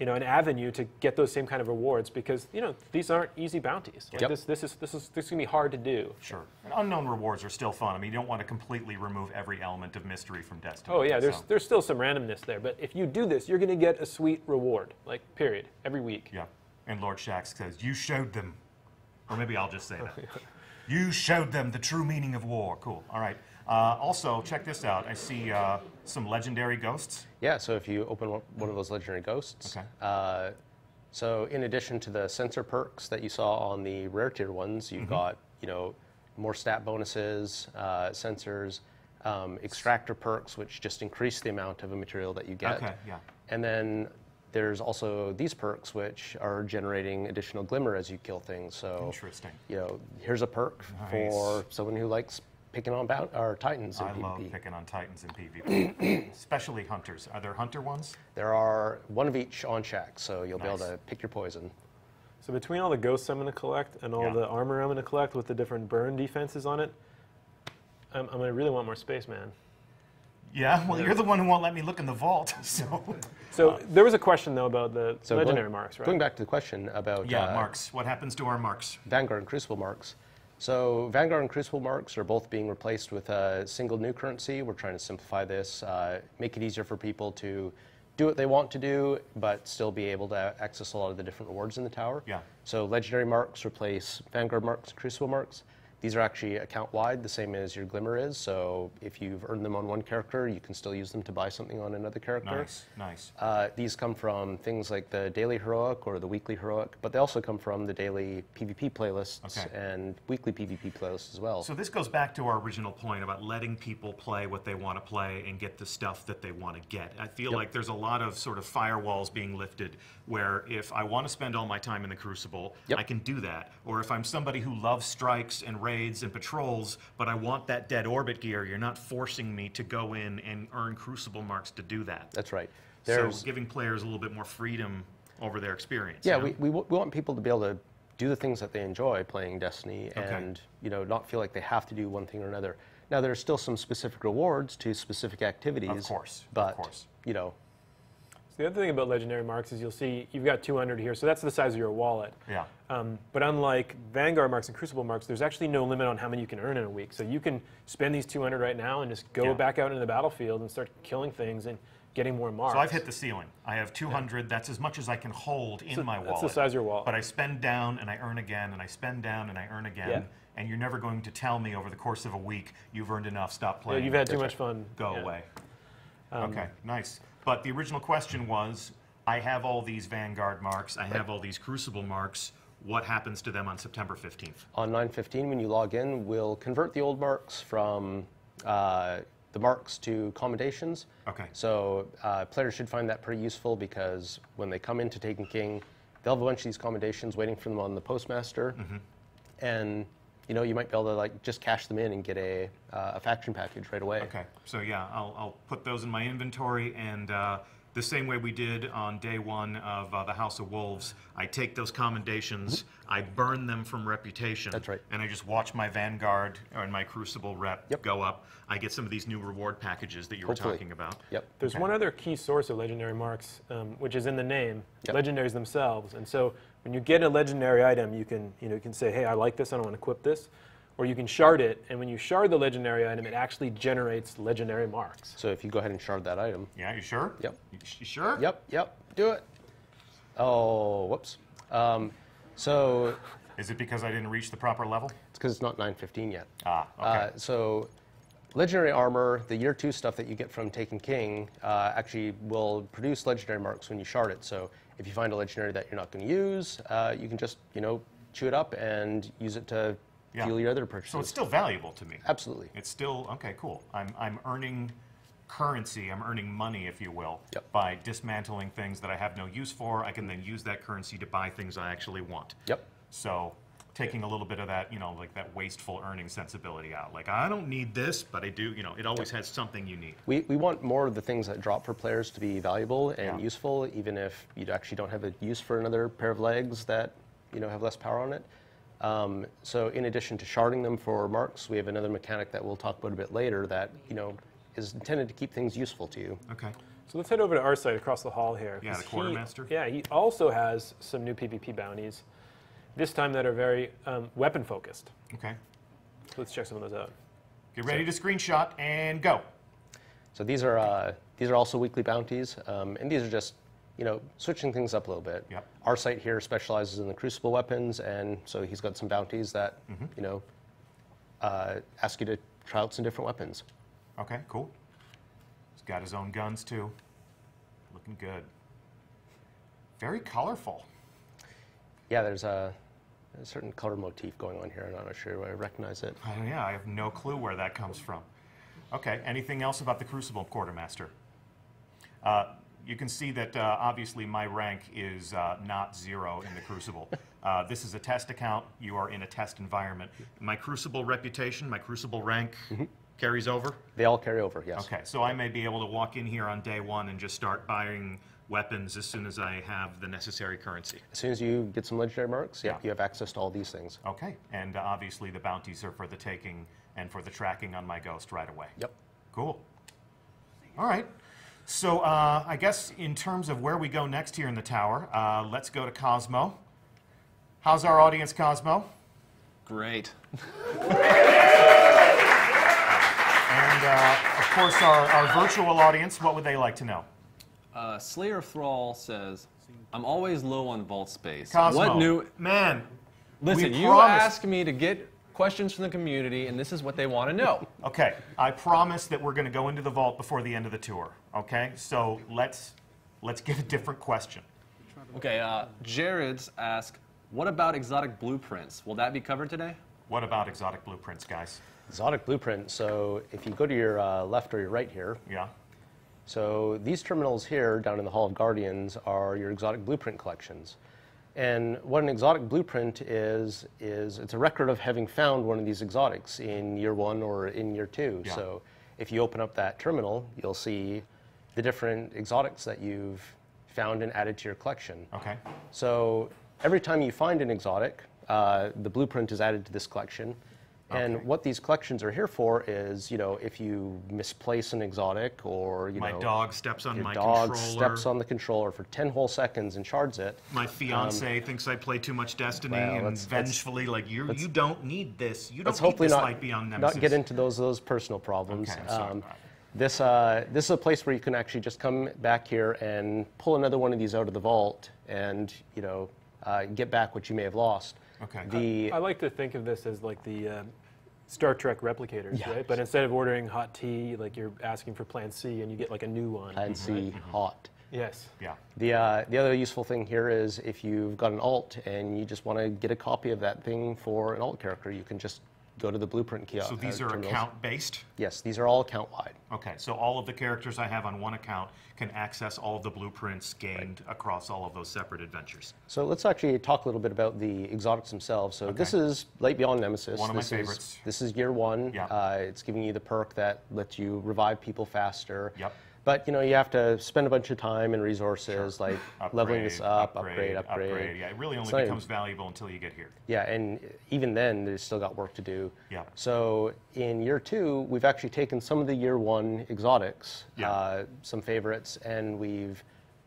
an avenue to get those same kind of rewards, because these aren't easy bounties. Like this is gonna be hard to do. Sure. And unknown rewards are still fun. I mean, you don't want to completely remove every element of mystery from Destiny. Oh yeah, there's still some randomness there, but if you do this, you're gonna get a sweet reward, like period, every week. Yeah. And Lord Shaxx says, "You showed them," or maybe I'll just say that. You showed them the true meaning of war. Cool. All right. Also, check this out. I see some legendary ghosts. Yeah, so if you open one of those legendary ghosts, so in addition to the sensor perks that you saw on the rare tier ones, you've got, more stat bonuses, sensors, extractor perks, which just increase the amount of a material that you get. Okay, yeah. And then there's also these perks, which are generating additional glimmer as you kill things. So, interesting. Here's a perk for someone who likes picking on Titans in PvP. I love picking on Titans in PvP, especially hunters. Are there hunter ones? There are one of each on Shaxx, so you'll be able to pick your poison. So between all the ghosts I'm going to collect and all the armor I'm going to collect with the different burn defenses on it, I'm going to really want more space, man. Yeah, well, you're the one who won't let me look in the vault, So there was a question, though, about the legendary marks, right? Going back to the question about... marks. What happens to our marks? Vanguard and Crucible marks. So Vanguard and Crucible marks are both being replaced with a single new currency. We're trying to simplify this, make it easier for people to do what they want to do, but still be able to access a lot of the different rewards in the tower. Yeah. So legendary marks replace Vanguard marks and Crucible marks. These are actually account-wide, the same as your Glimmer is. So if you've earned them on one character, you can still use them to buy something on another character. Nice, nice. These come from things like the daily heroic or the weekly heroic, but they also come from the daily PvP playlists and weekly PvP playlists as well. So this goes back to our original point about letting people play what they want to play and get the stuff that they want to get. I feel like there's a lot of sort of firewalls being lifted where if I want to spend all my time in the Crucible, I can do that. Or if I'm somebody who loves strikes and raids and patrols, but I want that dead orbit gear, you're not forcing me to go in and earn Crucible marks to do that. That's right. So giving players a little bit more freedom over their experience. Yeah, we want people to be able to do the things that they enjoy playing Destiny and not feel like they have to do one thing or another. Now, there's still some specific rewards to specific activities. Of course. But, The other thing about legendary marks is you'll see you've got 200 here, so that's the size of your wallet. Yeah. But unlike Vanguard marks and Crucible marks, there's actually no limit on how many you can earn in a week. So you can spend these 200 right now and just go back out into the battlefield and start killing things and getting more marks. So I've hit the ceiling. I have 200. That's as much as I can hold in my wallet. That's the size of your wallet. But I spend down and I earn again, and I spend down and I earn again. Yeah. And you're never going to tell me over the course of a week you've earned enough. Stop playing. Yeah, you've had too much fun. Go away. Okay, nice. But the original question was, I have all these Vanguard marks, I have all these Crucible marks, what happens to them on September 15th? On 9/15, when you log in, we'll convert the old marks from the marks to commendations. Okay. So players should find that pretty useful because when they come into Taken King, they'll have a bunch of these commendations waiting for them on the Postmaster. And you might be able to just cash them in and get a faction package right away. Okay, so yeah, I'll put those in my inventory, and the same way we did on day one of the House of Wolves, I take those commendations, I burn them from reputation. That's right. And I just watch my Vanguard or my Crucible rep go up. I get some of these new reward packages that you were talking about. Yep. There's one other key source of legendary marks, which is in the name, legendaries themselves. And so when you get a legendary item, you can say, hey, I like this, I don't want to equip this. Or you can shard it, and when you shard the legendary item, it actually generates legendary marks. So if you go ahead and shard that item. Yeah, you sure? Yep. You sure? Yep, do it. Oh, whoops. So... Is it because I didn't reach the proper level? It's because it's not 9/15 yet. Ah, okay. So legendary armor, the year 2 stuff that you get from Taken King, actually will produce legendary marks when you shard it. So if you find a legendary that you're not going to use, you can just, chew it up and use it to fuel your other purchases. So it's still valuable to me. Absolutely. It's still, okay, cool. I'm earning currency, I'm earning money, if you will, Yep. by dismantling things that I have no use for. I can then use that currency to buy things I actually want. Yep. So taking a little bit of that, like that wasteful earning sensibility out. Like, I don't need this, but I do, it always has something you need. We want more of the things that drop for players to be valuable and useful, even if you actually don't have a use for another pair of legs that, have less power on it. So in addition to sharding them for marks, we have another mechanic that we'll talk about a bit later that, is intended to keep things useful to you. Okay. So let's head over to our site across the hall here. Yeah, the Quartermaster. Yeah, he also has some new PvP bounties, this time that are very weapon focused. Okay. So let's check some of those out. Get ready to screenshot and go. So these are also weekly bounties, and these are just, you know, switching things up a little bit. Yep. Our site here specializes in the Crucible weapons, and so he's got some bounties that, you know, ask you to try out some different weapons. Okay, cool. He's got his own guns too. Looking good. Very colorful. Yeah, there's a certain color motif going on here, and I'm not sure where I recognize it. Yeah, I have no clue where that comes from. Okay, anything else about the Crucible Quartermaster? You can see that obviously my rank is not 0 in the Crucible. This is a test account. You are in a test environment. My Crucible reputation, my Crucible rank carries over? They all carry over, yes. Okay, so I may be able to walk in here on day 1 and just start buying weapons as soon as I have the necessary currency. As soon as you get some legendary marks, Yeah. you have access to all these things. Okay, and obviously the bounties are for the taking and for the tracking on my ghost right away. Yep. Cool. All right. So I guess in terms of where we go next here in the tower, let's go to Cosmo. How's our audience, Cosmo? Great. And of course, our virtual audience, what would they like to know? Slayer of Thrall says, I'm always low on vault space. Cosmo, What new... man, Listen, we you promised- asked me to get questions from the community, and this is what they want to know. Okay, I promise that we're going to go into the vault before the end of the tour. Okay, so let's get a different question. Okay, Jared's asked, what about exotic blueprints? Will that be covered today? What about exotic blueprints, guys? Exotic blueprint, so if you go to your left or your right here, Yeah. so these terminals here down in the Hall of Guardians are your exotic blueprint collections. And what an exotic blueprint is it's a record of having found one of these exotics in year 1 or in year 2. Yeah. So if you open up that terminal, you'll see the different exotics that you've found and added to your collection. Okay. So every time you find an exotic, the blueprint is added to this collection. And Okay. what these collections are here for is, you know, if you misplace an exotic or, you My know, dog steps on your my dog controller. steps on the controller for 10 whole seconds and shards it. My fiance thinks I play too much Destiny, well, and let's- vengefully, like, you don't need this. You Let's don't need hopefully this not, light beyond Nemesis. not get into those personal problems. Okay, I'm sorry. This is a place where you can actually just come back here and pull another one of these out of the vault and, you know, get back what you may have lost. Okay. I like to think of this as like the Star Trek replicators, Yeah. right? But instead of ordering hot tea, like you're asking for Plan C and you get like a new one. Plan C, hot. Yes. Yeah. The other useful thing here is if you've got an alt and you just want to get a copy of that thing for an alt character, you can just go to the blueprint kiosk. So these are terminals. account-based? Yes, these are all account-wide. Okay, so all of the characters I have on one account can access all of the blueprints gained across all of those separate adventures. So let's actually talk a little bit about the exotics themselves. So this is Light Beyond Nemesis. One of my This favorites. This is year 1. Yeah. It's giving you the perk that lets you revive people faster. Yep. But you know, you have to spend a bunch of time and resources like leveling this up, upgrade. Yeah, it really only It's not becomes valuable until you get here. Yeah, and even then, there's still got work to do. Yeah. So in year 2, we've actually taken some of the year 1 exotics, Yeah. some favorites, and we've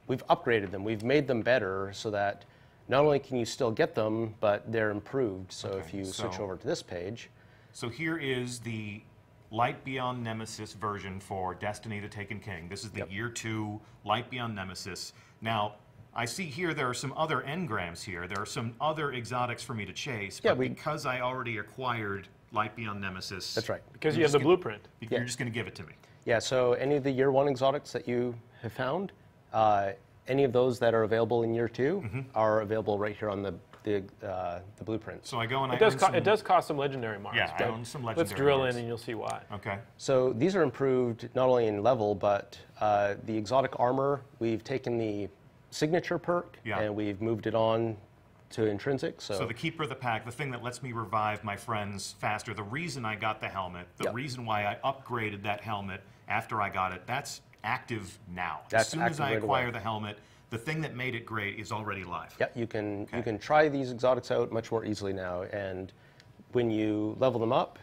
upgraded them. We've made them better so that not only can you still get them, but they're improved. So if Okay, you switch so- over to this page, So here is the Light Beyond Nemesis version for Destiny the Taken King. This is the year 2 Light Beyond Nemesis. Now, I see here there are some other engrams here. There are some other exotics for me to chase, Yeah, but because I already acquired Light Beyond Nemesis... that's right. Because you're you have the just blueprint. You're just going to give it to me. Yeah, so any of the year 1 exotics that you have found, any of those that are available in year 2 are available right here on the blueprint. So I go and It does cost some legendary marks. Yeah, I but own some let's legendary drill marks. in and you'll see why. Okay. So these are improved not only in level, but the exotic armor, we've taken the signature perk Yeah. and we've moved it on to intrinsic. So the Keeper of the Pack, the thing that lets me revive my friends faster, the reason I got the helmet, the Yep. reason why I upgraded that helmet after I got it, that's active now. That's as soon as active I right acquire away. the helmet, the thing that made it great is already live. yeah, you can try these exotics out much more easily now. And when you level them up,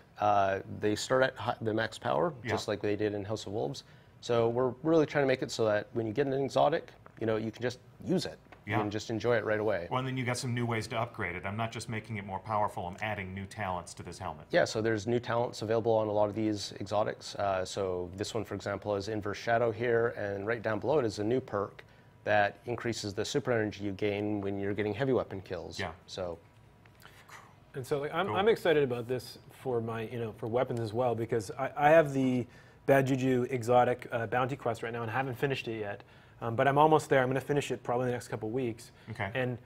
they start at the max power, Yeah. just like they did in House of Wolves. So we're really trying to make it so that when you get an exotic, you know, you can just use it. You can just enjoy it right away. Well, and then you got some new ways to upgrade it. I'm not just making it more powerful, I'm adding new talents to this helmet. Yeah, so there's new talents available on a lot of these exotics. So this one, for example, is Inverse Shadow here, and right down below it is a new perk that increases the super energy you gain when you're getting heavy weapon kills. Yeah. So. And so like, I'm, Cool. I'm excited about this for my, for weapons as well, because I have the Bad Juju exotic bounty quest right now and haven't finished it yet. But I'm almost there. I'm going to finish it probably in the next couple of weeks. Okay. And,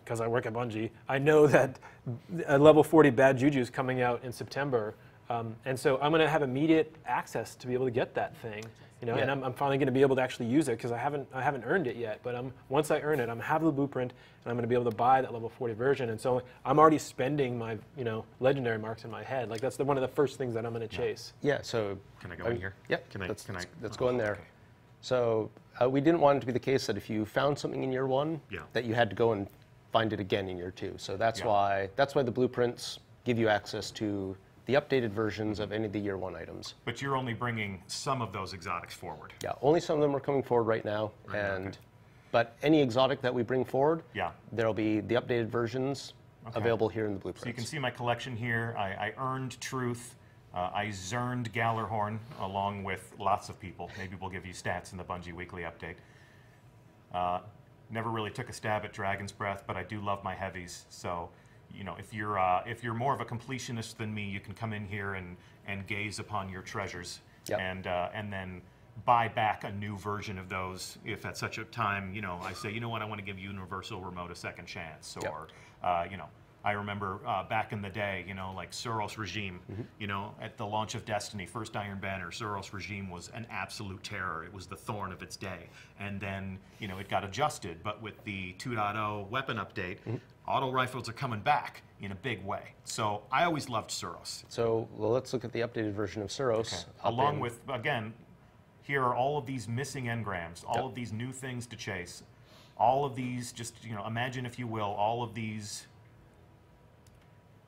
because I work at Bungie, I know that a level 40 Bad Juju is coming out in September. And so I'm going to have immediate access to be able to get that thing. And I'm finally going to be able to actually use it because I haven't earned it yet. But once I earn it, I'm have the blueprint and I'm going to be able to buy that level 40 version. And so I'm already spending my legendary marks in my head. Like that's one of the first things that I'm going to chase. Yeah. So. Can I go in here? Yeah. Can I? Let's go in there. Okay. So we didn't want it to be the case that if you found something in year 1, that you had to go and find it again in year 2. So that's why the blueprints give you access to the updated versions of any of the year 1 items. But you're only bringing some of those exotics forward. Yeah, only some of them are coming forward right now, but any exotic that we bring forward, there'll be the updated versions available here in the blueprints. So you can see my collection here. I earned Truth. I zerned Gallarhorn along with lots of people. Maybe we'll give you stats in the Bungie Weekly Update. Never really took a stab at Dragon's Breath, but I do love my heavies. So, if you're more of a completionist than me, you can come in here and gaze upon your treasures and then buy back a new version of those if at such a time, I say, you know what, I want to give Universal Remote a second chance, or I remember back in the day, like Suros Regime, at the launch of Destiny, first Iron Banner, Suros Regime was an absolute terror. It was the thorn of its day. And then, it got adjusted. But with the 2.0 weapon update, auto rifles are coming back in a big way. So I always loved Suros. So let's look at the updated version of Suros. Okay. Along with, again, here are all of these missing engrams, all of these new things to chase. All of these, just, imagine if you will, all of these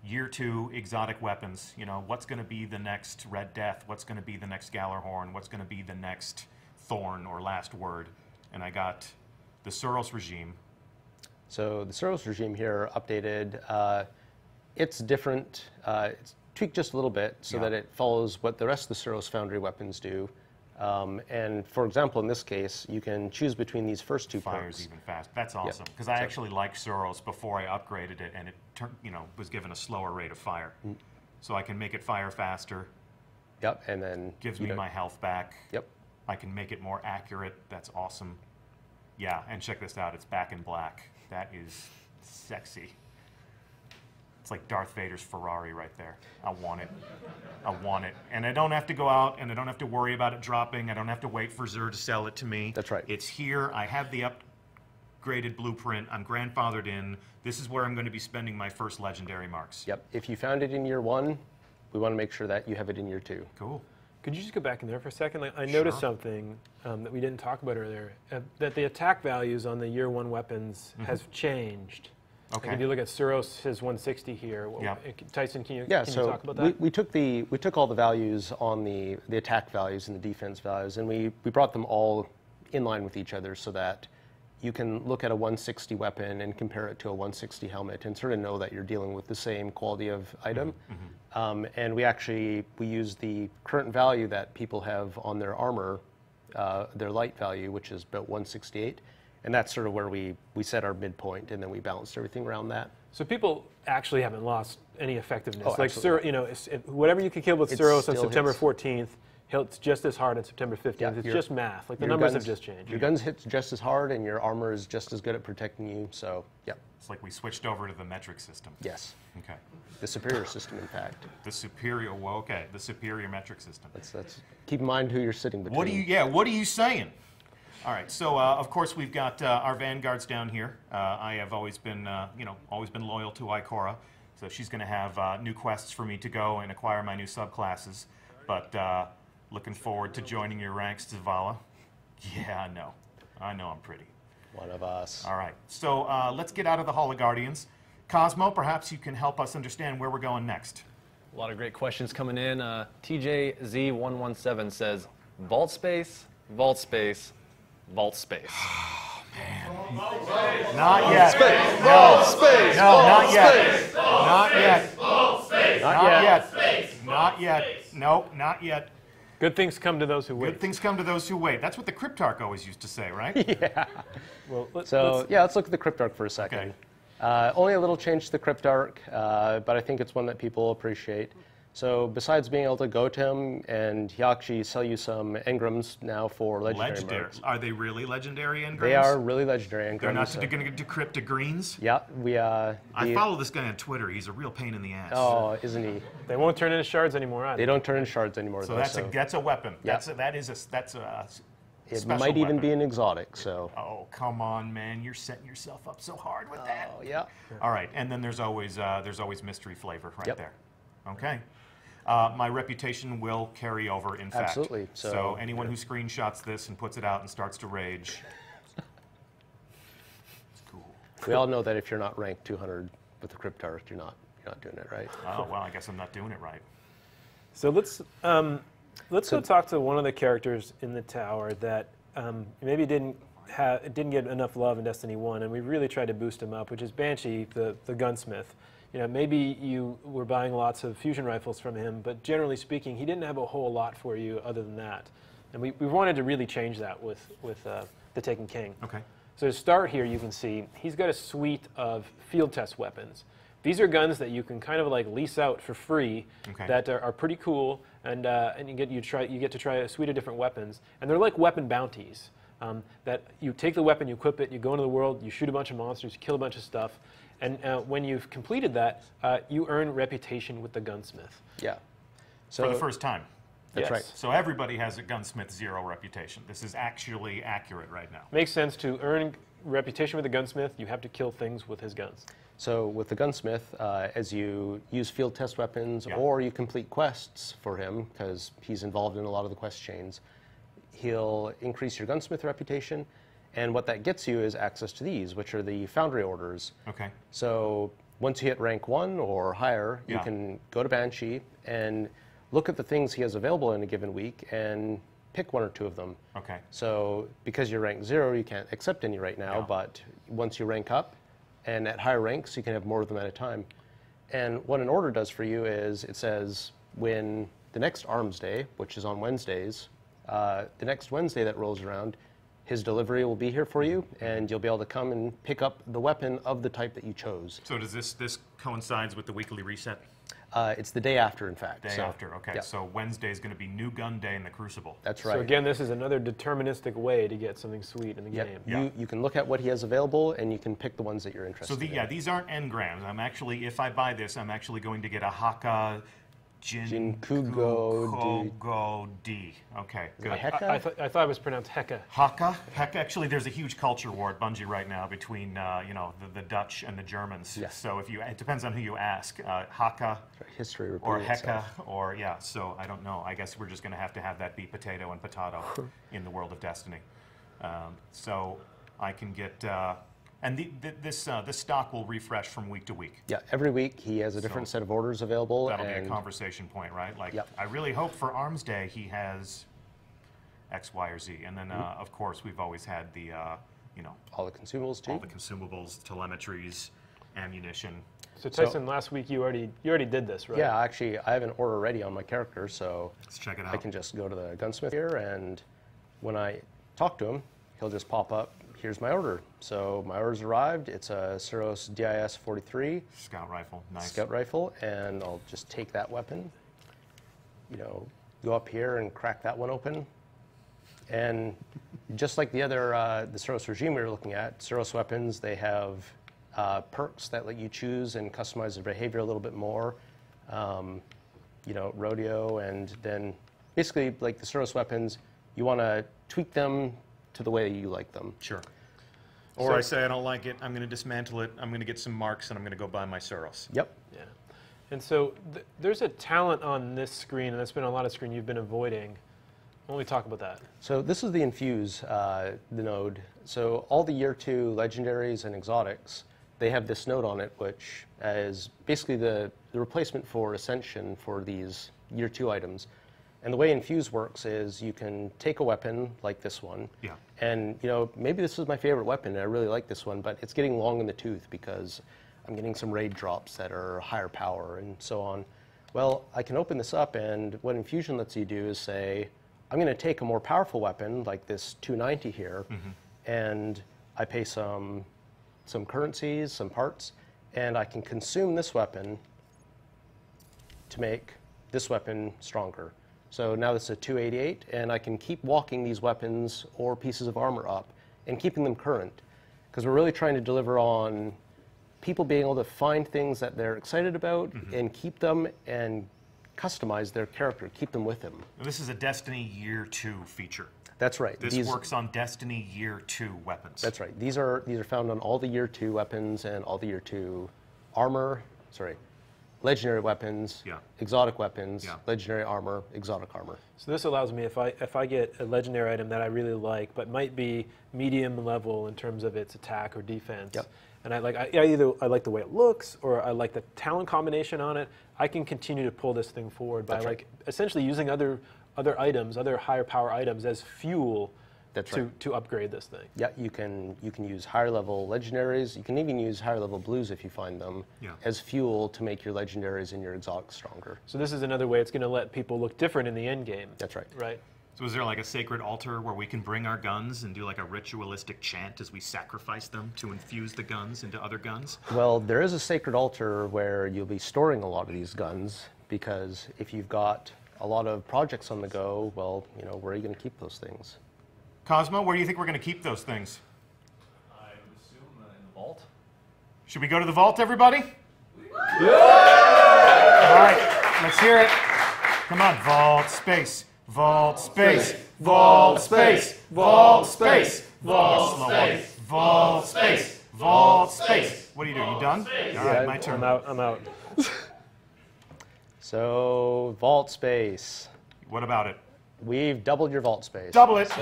Year 2 exotic weapons. What's going to be the next Red Death? What's going to be the next Gallarhorn? What's going to be the next Thorn or Last Word? And I got the Suros Regime. So the Suros Regime here updated. It's different. It's tweaked just a little bit so that it follows what the rest of the Suros Foundry weapons do. And for example, in this case, you can choose between these first two Fires perks. even fast. That's awesome because I actually liked Suros before I upgraded it, and it was given a slower rate of fire, so I can make it fire faster. Yep, and then gives me my health back. Yep, I can make it more accurate. That's awesome. Yeah, and check this out. It's back in black. That is sexy. It's like Darth Vader's Ferrari right there. I want it. I want it. And I don't have to go out and I don't have to worry about it dropping. I don't have to wait for Xur to sell it to me. That's right. It's here. I have the upgraded blueprint. I'm grandfathered in. This is where I'm going to be spending my first legendary marks. Yep. If you found it in year 1, we want to make sure that you have it in year 2. Cool. Could you just go back in there for a second? I noticed something that we didn't talk about earlier, that the attack values on the year 1 weapons has changed. Okay. Like if you look at Suros, his 160 here. Tyson, can you talk about that? We took all the values on the attack values and the defense values, and we brought them all in line with each other so that you can look at a 160 weapon and compare it to a 160 helmet and sort of know that you're dealing with the same quality of item. And we use the current value that people have on their armor, their light value, which is about 168. And that's sort of where we set our midpoint, and then we balanced everything around that. So people actually haven't lost any effectiveness. Oh, like whatever you can kill with Suros on September 14th, it's just as hard on September 15th. Yeah, it's just math. Like the numbers have just changed. Your guns hit just as hard, and your armor is just as good at protecting you. So, yeah. It's like we switched over to the metric system. Yes. Okay. The superior system, in fact. The superior. Well, okay. The superior metric system. That's. Keep in mind who you're sitting between. What are you saying? All right, so of course we've got our vanguards down here. I have always been, always been loyal to Ikora, so she's going to have new quests for me to go and acquire my new subclasses. But looking forward to joining your ranks, Zavala. Yeah, I know I'm pretty. One of us. All right, so let's get out of the Hall of Guardians. Cosmo, perhaps you can help us understand where we're going next. A lot of great questions coming in. TJZ117 says, Vault space, vault space, vault space. Not yet. Space, No. vault space, No, vault not yet. space. Not yet. Not yet. yet. Not yet. Nope, not yet. Good things come to those who wait. Good things come to those who wait. That's what the Cryptarch always used to say, right? Yeah. Well, Let's look at the Cryptarch for a second. Okay. Only a little change to the Cryptarch, but I think it's one that people appreciate. So besides being able to go to him, and he'll actually sell you some engrams now for legendary modes. Are they really legendary engrams? They are really legendary engrams. They're not going to decrypt to greens? Yeah, I follow this guy on Twitter. He's a real pain in the ass. Oh, isn't he? They won't turn into shards anymore either. They don't turn into shards anymore. So though, that's a weapon. Yeah. That's a it special might even weapon. be an exotic. So. Oh, come on, man! You're setting yourself up so hard with that. Oh yeah. All right, and then there's always mystery flavor right Yep. there. Okay. My reputation will carry over, in fact. Absolutely. So anyone who screenshots this and puts it out and starts to rage, it's cool. We all know that if you're not ranked 200 with the Cryptarch, you're not doing it right. Oh, well, I guess I'm not doing it right. So let's go talk to one of the characters in the tower that maybe didn't get enough love in Destiny 1, and we really tried to boost him up, which is Banshee, the gunsmith. You know, maybe you were buying lots of fusion rifles from him, but generally speaking, he didn't have a whole lot for you other than that. And we wanted to really change that with the Taken King. Okay. So to start here, you can see he's got a suite of field test weapons. These are guns that you can kind of like lease out for free that are pretty cool, and you get to try a suite of different weapons, and they're like weapon bounties. That you take the weapon, you equip it, you go into the world, you shoot a bunch of monsters, you kill a bunch of stuff, and when you've completed that, you earn reputation with the gunsmith. Yeah. So For the first time. That's Yes. right. So everybody has a gunsmith 0 reputation. This is actually accurate right now. Makes sense. To earn reputation with the gunsmith, you have to kill things with his guns. So with the gunsmith, as you use field test weapons or you complete quests for him, because he's involved in a lot of the quest chains, he'll increase your gunsmith reputation. And what that gets you is access to these, which are the foundry orders. Okay. So once you hit rank 1 or higher, you can go to Banshee and look at the things he has available in a given week and pick 1 or 2 of them. Okay. So because you're rank 0, you can't accept any right now, but once you rank up, and at higher ranks, you can have more of them at a time. And what an order does for you is it says when the next Arms Day, which is on Wednesdays, the next Wednesday that rolls around, his delivery will be here for you, and you'll be able to come and pick up the weapon of the type that you chose. So does this coincides with the weekly reset? It's the day after, in fact. Day after, okay. Yeah. So Wednesday is going to be New Gun Day in the Crucible. That's right. So again, this is another deterministic way to get something sweet in the game. Yeah. You can look at what he has available, and you can pick the ones that you're interested in. These aren't engrams. I'm actually, if I buy this, I'm actually going to get a Haka Jinkugo D. Okay, good. Heka? I thought it was pronounced Heka. Haka? Actually, there's a huge culture war at Bungie right now between the Dutch and the Germans. Yes. So it depends on who you ask. Haka History repeats or Heka itself. or So I don't know. I guess we're just going to have that be potato and potato in the world of Destiny. So I can get. And this stock will refresh from week to week. Yeah, every week he has a different set of orders available. That'll be a conversation point, right? Like, I really hope for Arms Day he has X, Y, or Z. And then, of course, we've always had the, all the consumables too. all the consumables, telemetries, ammunition. So Tyson, last week you already did this, right? Yeah, actually, I have an order ready on my character, so Let's check it out. I can just go to the gunsmith here, and when I talk to him, he'll just pop up. Here's my order. So my order's arrived. It's a Suros DIS 43 Scout rifle, nice. scout rifle, and I'll just take that weapon. Go up here and crack that one open. And just like the other the Suros regime we were looking at, Suros weapons, they have perks that let you choose and customize their behavior a little bit more. Rodeo, and then basically like the Suros weapons, you want to tweak them to the way you like them. Sure. Or I say I don't like it, I'm going to dismantle it, I'm going to get some marks, and I'm going to go buy my Suros. Yep. Yeah. And so there's a talent on this screen, and that's been a lot of screen you've been avoiding. Why don't we talk about that? So this is the Infuse, the node. So all the Year 2 legendaries and exotics, they have this node on it, which is basically the replacement for Ascension for these Year 2 items. And the way Infuse works is you can take a weapon like this one, and maybe this is my favorite weapon, and I really like this one, but it's getting long in the tooth because I'm getting some raid drops that are higher power and so on. Well, I can open this up, and what Infusion lets you do is say, I'm going to take a more powerful weapon like this 290 here, and I pay some currencies, some parts, and I can consume this weapon to make this weapon stronger. So now this is a 288, and I can keep walking these weapons or pieces of armor up and keeping them current, because we're really trying to deliver on people being able to find things that they're excited about and keep them and customize their character, keep them with them. This is a Destiny Year 2 feature. That's right. This works on Destiny Year 2 weapons. That's right. These are found on all the Year 2 weapons and all the Year 2 armor, legendary weapons, exotic weapons, legendary armor, exotic armor. So this allows me, if I get a legendary item that I really like, but might be medium level in terms of its attack or defense, and I like the way it looks, or I like the talent combination on it, I can continue to pull this thing forward by essentially using other items, other higher power items as fuel to upgrade this thing. Yeah, you can use higher level legendaries. You can even use higher level blues if you find them as fuel to make your legendaries and your exotics stronger. So this is another way it's going to let people look different in the end game. That's right. Right. So is there like a sacred altar where we can bring our guns and do like a ritualistic chant as we sacrifice them to infuse the guns into other guns? Well, there is a sacred altar where you'll be storing a lot of these guns, because if you've got a lot of projects on the go, well, where are you going to keep those things? Cosmo, where do you think we're going to keep those things? I would assume in the vault. Should we go to the vault, everybody? Yeah! All right, let's hear it. Come on, vault space, vault space, vault space, vault space, vault space, vault space, vault space. What are you doing? You done? All right, my turn. I'm out. So, vault space. What about it? We've doubled your vault space. Double it. For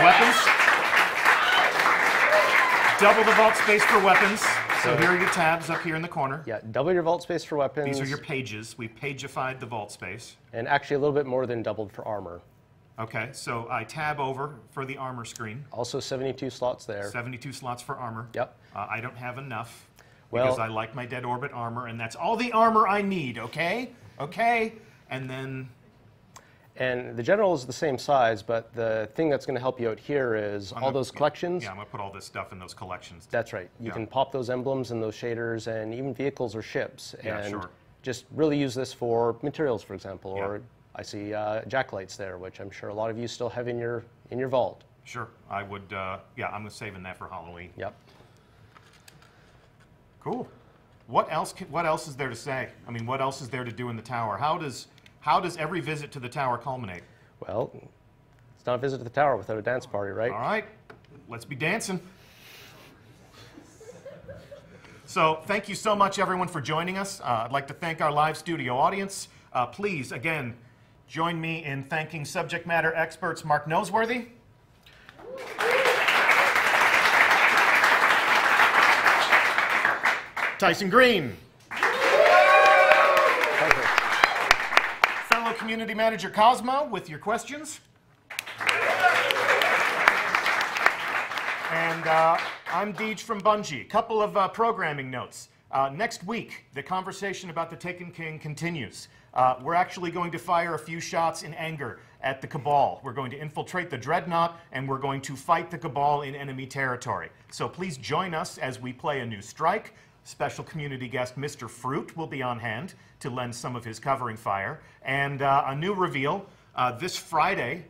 weapons. Double the vault space for weapons. So here are your tabs up here in the corner. Yeah, double your vault space for weapons. These are your pages. We pagified the vault space. And actually a little bit more than doubled for armor. Okay, so I tab over for the armor screen. Also 72 slots there. 72 slots for armor. Yep. I don't have enough because I like my dead orbit armor, and that's all the armor I need, okay? Okay? And then... And the general is the same size, but the thing that's going to help you out here is all those collections. Yeah, I'm going to put all this stuff in those collections. That's right. You can pop those emblems and those shaders and even vehicles or ships. Yeah, and sure. just really use this for materials, for example. Or I see jacklights there, which I'm sure a lot of you still have in your vault. Sure. I would, yeah, I'm saving that for Halloween. Yep. Cool. What else is there to say? I mean, what else is there to do in the tower? How does every visit to the tower culminate? Well, it's not a visit to the tower without a dance party, right? All right. Let's be dancing. So thank you so much, everyone, for joining us. I'd like to thank our live studio audience. Please, again, join me in thanking subject matter experts Mark Noseworthy, Tyson Green, fellow community manager Cosmo with your questions, and I'm Deej from Bungie. Couple of programming notes. Next week, the conversation about the Taken King continues. We're actually going to fire a few shots in anger at the Cabal. We're going to infiltrate the Dreadnought, and we're going to fight the Cabal in enemy territory. So please join us as we play a new strike. Special community guest Mr. Fruit will be on hand to lend some of his covering fire. And a new reveal, this Friday,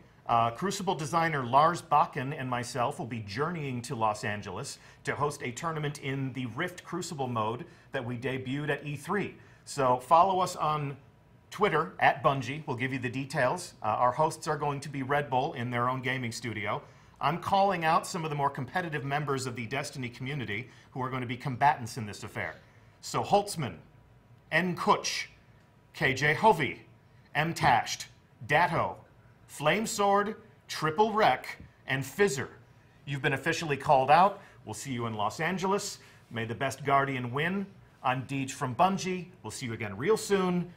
Crucible designer Lars Bakken and myself will be journeying to Los Angeles to host a tournament in the Rift Crucible mode that we debuted at E3. So follow us on Twitter, @Bungie. We'll give you the details. Our hosts are going to be Red Bull in their own gaming studio. I'm calling out some of the more competitive members of the Destiny community who are going to be combatants in this affair. So Holtzman, N. Kutch, KJ Hovey, M. Tasht, Datto, Flamesword, Triple Wreck, and Fizzer. You've been officially called out. We'll see you in Los Angeles. May the best Guardian win. I'm Deej from Bungie. We'll see you again real soon.